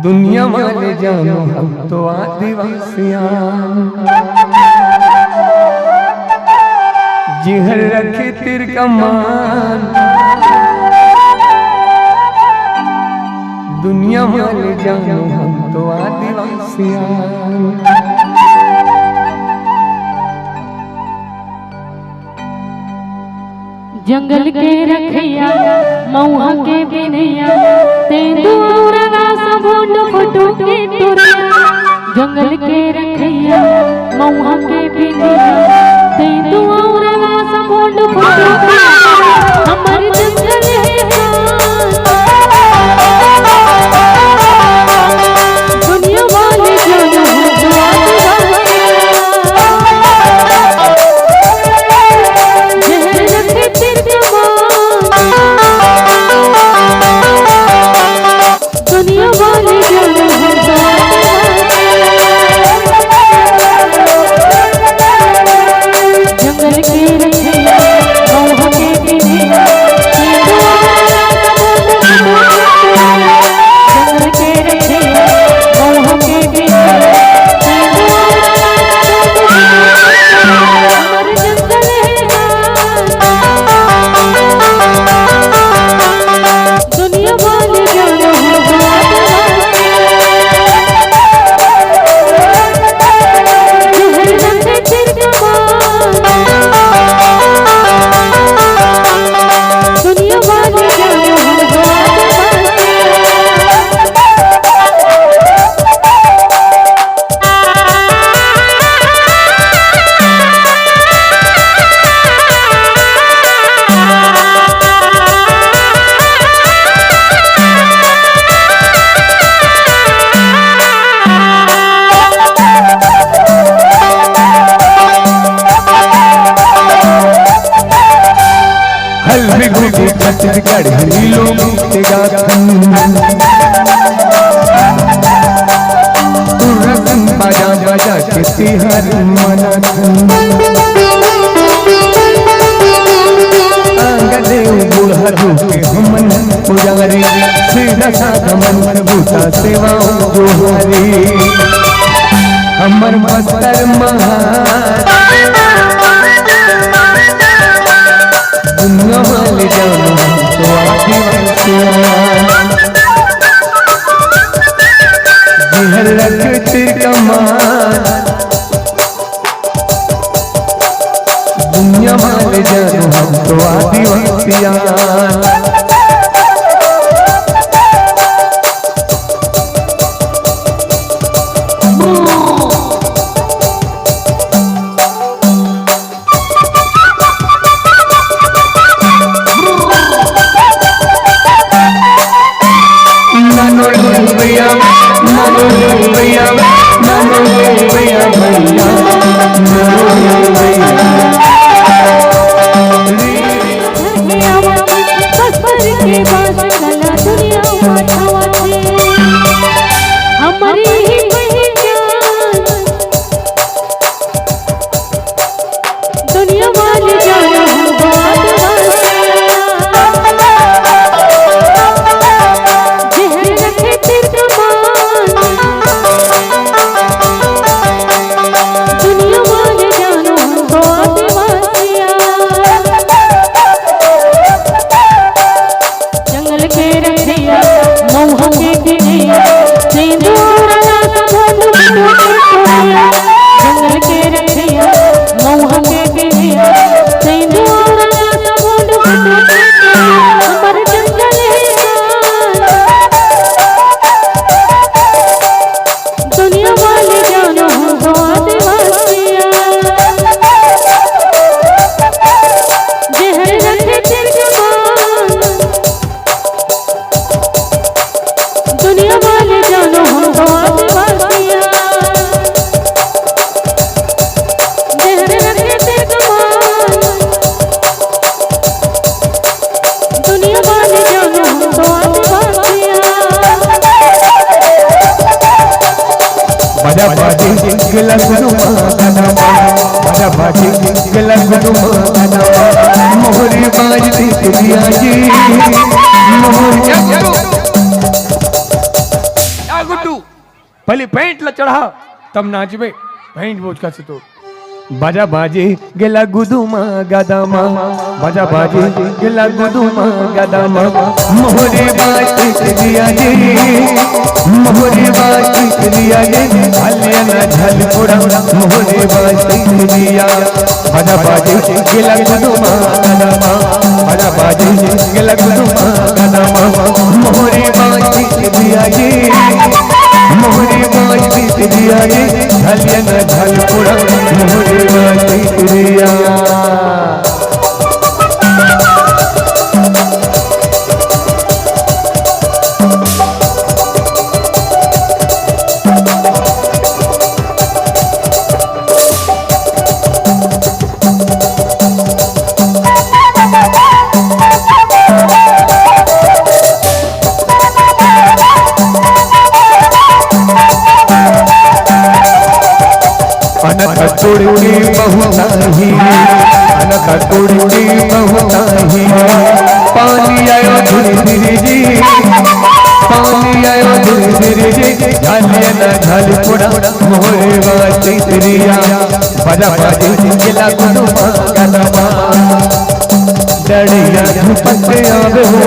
दुनिया वाले जानो हम तो आदिवासियां जिहर रखे तिर कमान। दुनिया वाले जानो हम तो आदिवासियां जंगल के रखैया मऊहा के बिनैया तेंदुआ सबों फटो के तुरैया। जंगल के रखैया मऊहा के बिनैया तेंदुआ सबों फटो के हमर जंगल है दुनिया वाले जानो गढ़ी लोग बाजा बाजा के तिहार मनाथन। आंगदेव बूढ़ा के हमन पुजारी सीधा साधा मन बूता सेवाओं जोहारी। हमर बस्तर महान दुनिया वाले जानो तो आदिवासियां जिहर रखते कमान। दुनिया वाले जानो हम तो आदिवासियां जंगल के पहले पेंट ला चढ़ा तब नाचबे पेंट बोझ का से तो बाजा बाजे गेला गुदुमा गदामा बाजा बाजे गेला गुदुमा गदामा मोहरे बात दिया जे मोहरे बात दिया जे हलिया ना झल पुरा मोहरे बात दिया बाजा बाजे गेला गुदुमा गदामा बाजा बाजे गेला गुदुमा गदामा मोहरे बात दिया जे मोहरे बात दिया जे हलिया ना झल पुरा मोहरे बात दिया तोड़ने बहुताही अनका तोड़ने बहुताही पानी आयो धीरे धीरे जी पानी आयो धीरे धीरे जी झालिया ना झाल पुड़ा मोहरे बात तेरिया बाजा बाजे गेला गुदुमा गदामा डड़िया झुपके आवे हो